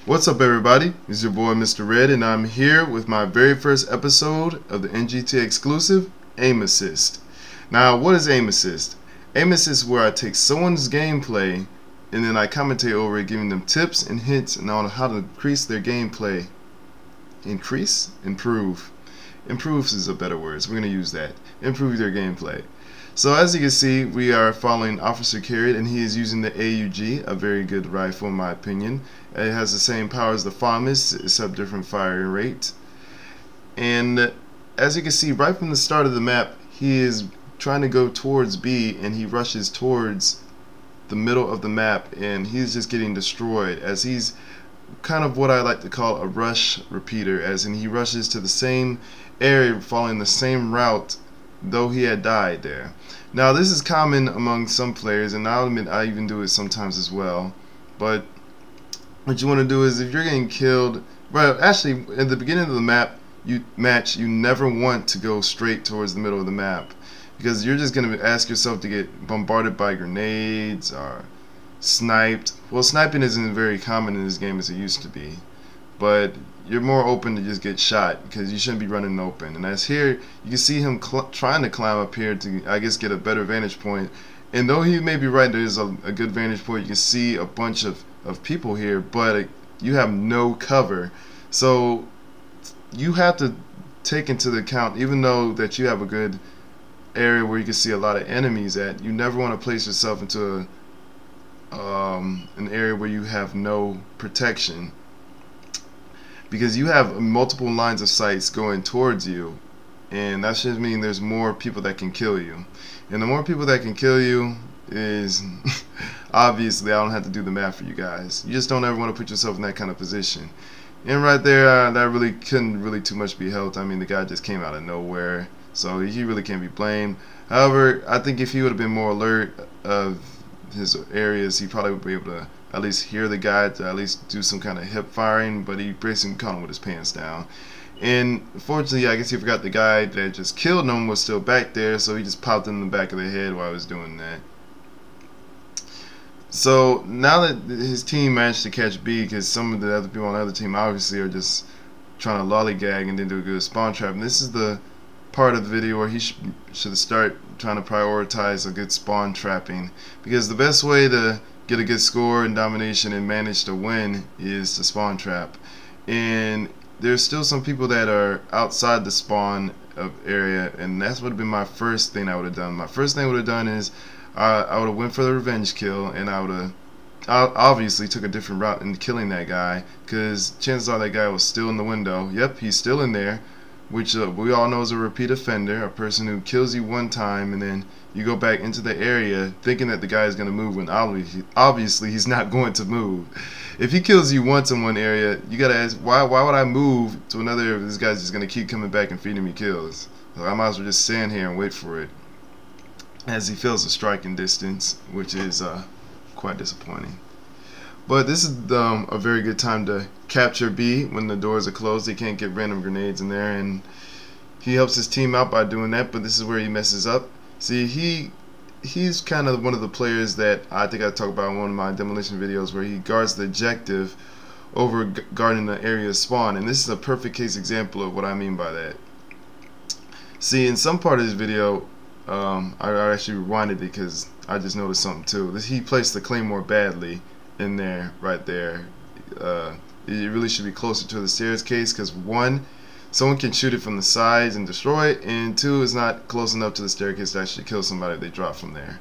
What's up, everybody? It's your boy MrR3d, and I'm here with my very first episode of the NGT exclusive Aim Assist. Now, what is Aim Assist? Aim Assist is where I take someone's gameplay and then I commentate over it, giving them tips and hints on how to increase their gameplay. Increase? Improve. Improves is a better word, so we're going to use that. Improve their gameplay. So as you can see, we are following Officer Carriot, and he is using the AUG, a very good rifle in my opinion. It has the same power as the FAMAS, except different firing rate. And as you can see, right from the start of the map, he is trying to go towards B, and he rushes towards the middle of the map, and he's just getting destroyed, as he's kind of what I like to call a rush repeater, as in he rushes to the same area following the same route though he had died there. Now this is common among some players, and I'll admit I even do it sometimes as well. But what you want to do is, if you're getting killed, well, actually at the beginning of the map you never want to go straight towards the middle of the map, because you're just going to ask yourself to get bombarded by grenades or sniped. Well, sniping isn't very common in this game as it used to be, but you're more open to just get shot because you shouldn't be running open. And as here, you can see him trying to climb up here to, I guess, get a better vantage point. And though he may be right, there's a good vantage point. You can see a bunch of people here, but you have no cover. So you have to take into account, even though that you have a good area where you can see a lot of enemies at, you never want to place yourself into an area where you have no protection, because you have multiple lines of sights going towards you, and that should mean there's more people that can kill you. And the more people that can kill you is obviously, I don't have to do the math for you guys. You just don't ever want to put yourself in that kind of position. And right there, that really couldn't really too much be helped. I mean, the guy just came out of nowhere, so he really can't be blamed. However, I think if he would have been more alert of his areas, he probably would be able to at least hear the guy, to at least do some kind of hip firing, but he basically caught him with his pants down. And fortunately, I guess he forgot the guy that just killed him was still back there, so he just popped him in the back of the head while he was doing that. So now that his team managed to catch B, because some of the other people on the other team obviously are just trying to lollygag and then do a good spawn trap, and this is the part of the video where he should start trying to prioritize a good spawn trapping, because the best way to get a good score and domination and manage to win is to spawn trap. And there's still some people that are outside the spawn area, and that's would have been my first thing I would have done. My first thing I would have done is I would have went for the revenge kill, and I obviously took a different route in killing that guy, because chances are that guy was still in the window. Yep, he's still in there, which we all know is a repeat offender, a person who kills you one time and then you go back into the area thinking that the guy is going to move, when obviously he's not going to move. If he kills you once in one area, you got to ask, why would I move to another area if this guy's just going to keep coming back and feeding me kills? So I might as well just stand here and wait for it, as he fails a striking distance, which is quite disappointing. But this is a very good time to capture B when the doors are closed. He can't get random grenades in there, and he helps his team out by doing that, but this is where he messes up. See, he's kind of one of the players that I think I talked about in one of my demolition videos, where he guards the objective over guarding the area of spawn, and this is a perfect case example of what I mean by that. See, in some part of this video, I actually rewinded it because I just noticed something too. He placed the claymore badly in there, right there. It really should be closer to the staircase, because one, someone can shoot it from the sides and destroy it, and two, it's not close enough to the staircase to actually kill somebody if they drop from there.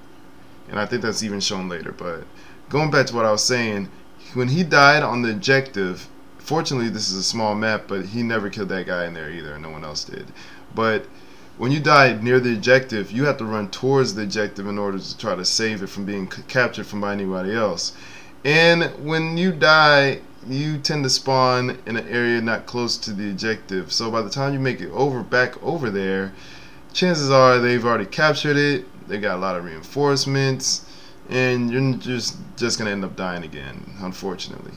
And I think that's even shown later. But going back to what I was saying, when he died on the objective, fortunately this is a small map, but he never killed that guy in there either, no one else did. But when you die near the objective, you have to run towards the objective in order to try to save it from being captured from by anybody else. And when you die, you tend to spawn in an area not close to the objective. So by the time you make it back over there, chances are they've already captured it. They got a lot of reinforcements, and you're just gonna end up dying again, unfortunately.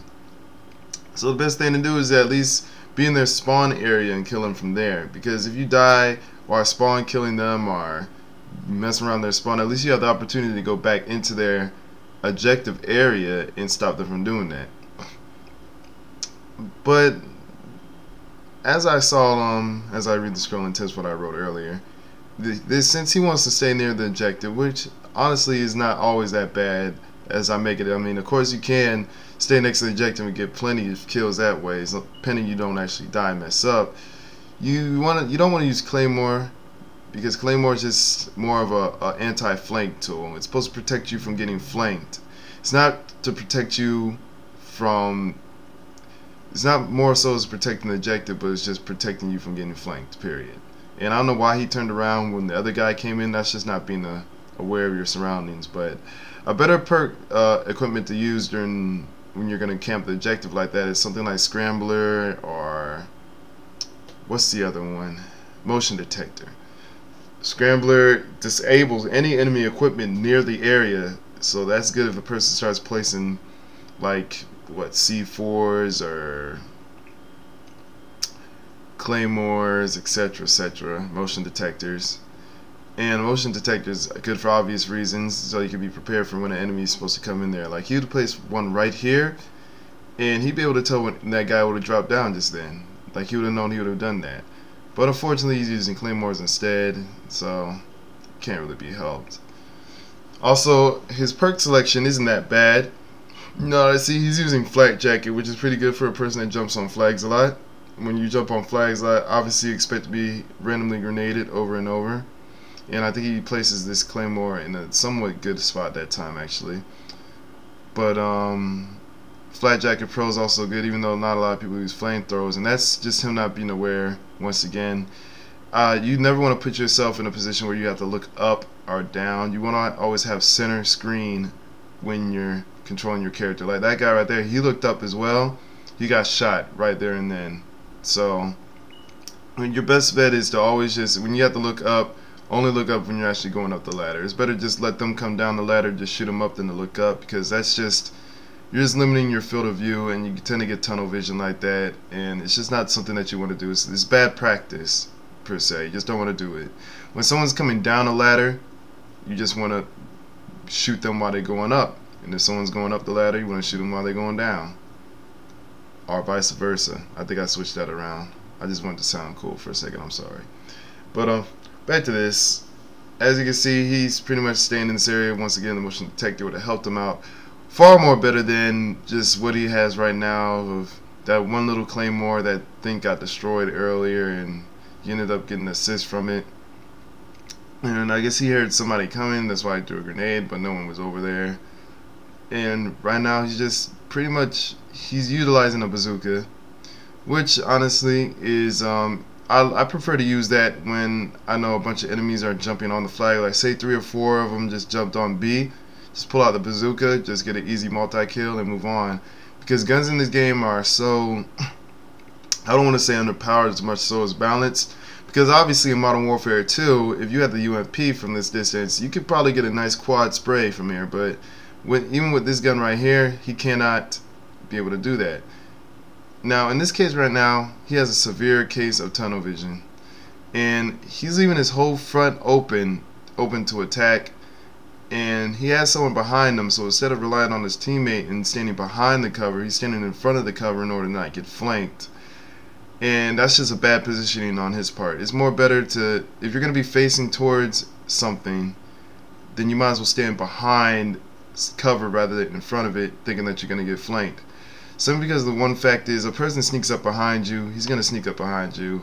So the best thing to do is at least be in their spawn area and kill them from there, because if you die while spawn killing them or messing around their spawn, at least you have the opportunity to go back into their objective area and stop them from doing that. But as I saw, as I read the scrolling tips, what I wrote earlier, this since he wants to stay near the objective, which honestly is not always that bad as I make it. I mean, of course you can stay next to the objective and get plenty of kills that way, so depending you don't actually die and mess up. You don't want to use Claymore, because Claymore is just more of a anti-flank tool. It's supposed to protect you from getting flanked. It's not to protect you from. It's not more so as protecting the objective, but it's just protecting you from getting flanked. Period. And I don't know why he turned around when the other guy came in. That's just not being aware of your surroundings. But a better perk equipment to use during when you're going to camp the objective like that is something like Scrambler, or what's the other one? Motion detector. Scrambler disables any enemy equipment near the area, so that's good if a person starts placing like what, C4s or claymores, etc., etc. Motion detectors. And motion detectors are good for obvious reasons, so you can be prepared for when an enemy is supposed to come in there. Like, he would place one right here, and he'd be able to tell when that guy would have dropped down just then. Like, he would have known he would have done that. But unfortunately, he's using claymores instead, so can't really be helped. Also, his perk selection isn't that bad. No, I see he's using Flak Jacket, which is pretty good for a person that jumps on flags a lot. When you jump on flags a lot, obviously you expect to be randomly grenaded over and over. And I think he places this claymore in a somewhat good spot that time, actually. But Flat Jacket Pro is also good, even though not a lot of people use flamethrowers, and that's just him not being aware. Once again, you never want to put yourself in a position where you have to look up or down. You want to always have center screen when you're controlling your character. Like that guy right there, he looked up as well. He got shot right there and then. So your best bet is to always just, when you have to look up, only look up when you're actually going up the ladder. It's better just let them come down the ladder, just shoot them up, than to look up, because that's just, you're just limiting your field of view, and you tend to get tunnel vision like that, and it's just not something that you want to do. It's bad practice, per se. You just don't want to do it. When someone's coming down a ladder, you just want to shoot them while they're going up, and if someone's going up the ladder, you want to shoot them while they're going down, or vice versa. I think I switched that around. I just wanted to sound cool for a second. I'm sorry. But back to this. As you can see, he's pretty much staying in this area. Once again, the motion detector would have helped him out far more better than just what he has right now, of that one little claymore that I think got destroyed earlier, and he ended up getting an assist from it. And I guess he heard somebody coming, that's why he threw a grenade, but no one was over there. And right now he's just pretty much, he's utilizing a bazooka, which honestly is I prefer to use that when I know a bunch of enemies are jumping on the flag. Like, say 3 or 4 of them just jumped on B, just pull out the bazooka, just get an easy multi-kill and move on. Because guns in this game are so, I don't want to say underpowered as much so as balanced. Because obviously in Modern Warfare 2, if you had the UMP from this distance, you could probably get a nice quad spray from here. But even with this gun right here, he cannot be able to do that. Now, in this case right now, he has a severe case of tunnel vision, and he's leaving his whole front open to attack, and he has someone behind him, so instead of relying on his teammate and standing behind the cover, he's standing in front of the cover in order to not get flanked. And that's just a bad positioning on his part. It's more better to, if you're going to be facing towards something, then you might as well stand behind cover rather than in front of it, thinking that you're going to get flanked. Simply because the one fact is, a person sneaks up behind you, he's going to sneak up behind you,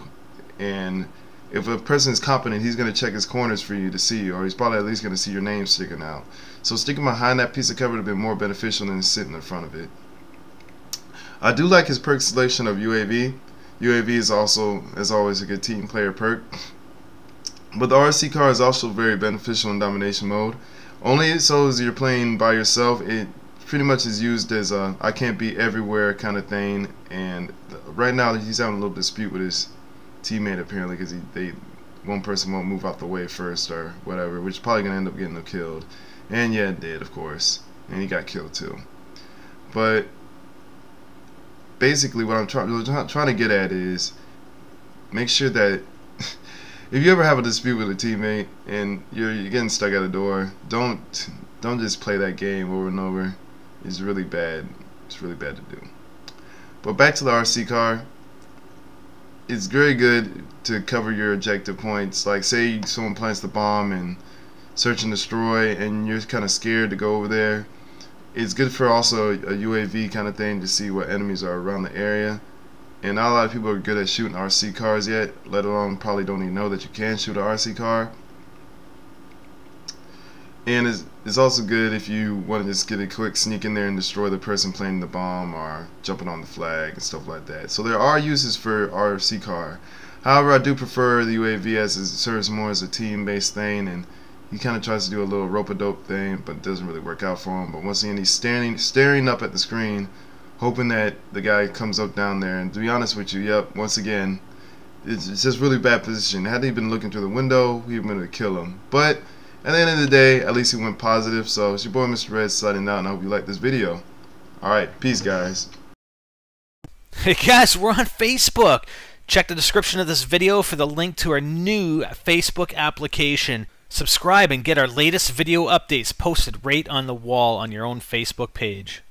and if a person is competent, he's going to check his corners for you to see, or he's probably at least going to see your name sticking out. So sticking behind that piece of cover would have been more beneficial than sitting in front of it. I do like his perk selection of UAV. UAV is also, as always, a good team player perk. But the RC car is also very beneficial in domination mode. Only so as you're playing by yourself, it pretty much is used as a I can't be everywhere kind of thing. And right now he's having a little dispute with his teammate apparently, because one person won't move out the way first or whatever, which is probably gonna end up getting him killed. And yeah, it did, of course, and he got killed too. But basically what I'm trying to get at is, make sure that if you ever have a dispute with a teammate and you're getting stuck at a door, don't just play that game over and over. It's really bad. It's really bad to do. But back to the RC car, it's very good to cover your objective points. Like say someone plants the bomb and search and destroy and you're kind of scared to go over there. It's good for also a UAV kind of thing to see what enemies are around the area. And not a lot of people are good at shooting RC cars yet, let alone probably don't even know that you can shoot an RC car. And it's also good if you want to just get a quick sneak in there and destroy the person planting the bomb or jumping on the flag and stuff like that. So there are uses for RC car. However, I do prefer the UAV as it serves more as a team-based thing, and he kind of tries to do a little rope-a-dope thing, but it doesn't really work out for him. But once again, he's staring up at the screen, hoping that the guy comes up down there. And to be honest with you, yep, once again, it's just really bad position. Had he been looking through the window, he would have been able to kill him. But at the end of the day, at least he went positive. So it's your boy MrR3d signing out, and I hope you like this video. Alright, peace guys. Hey guys, we're on Facebook. Check the description of this video for the link to our new Facebook application. Subscribe and get our latest video updates posted right on the wall on your own Facebook page.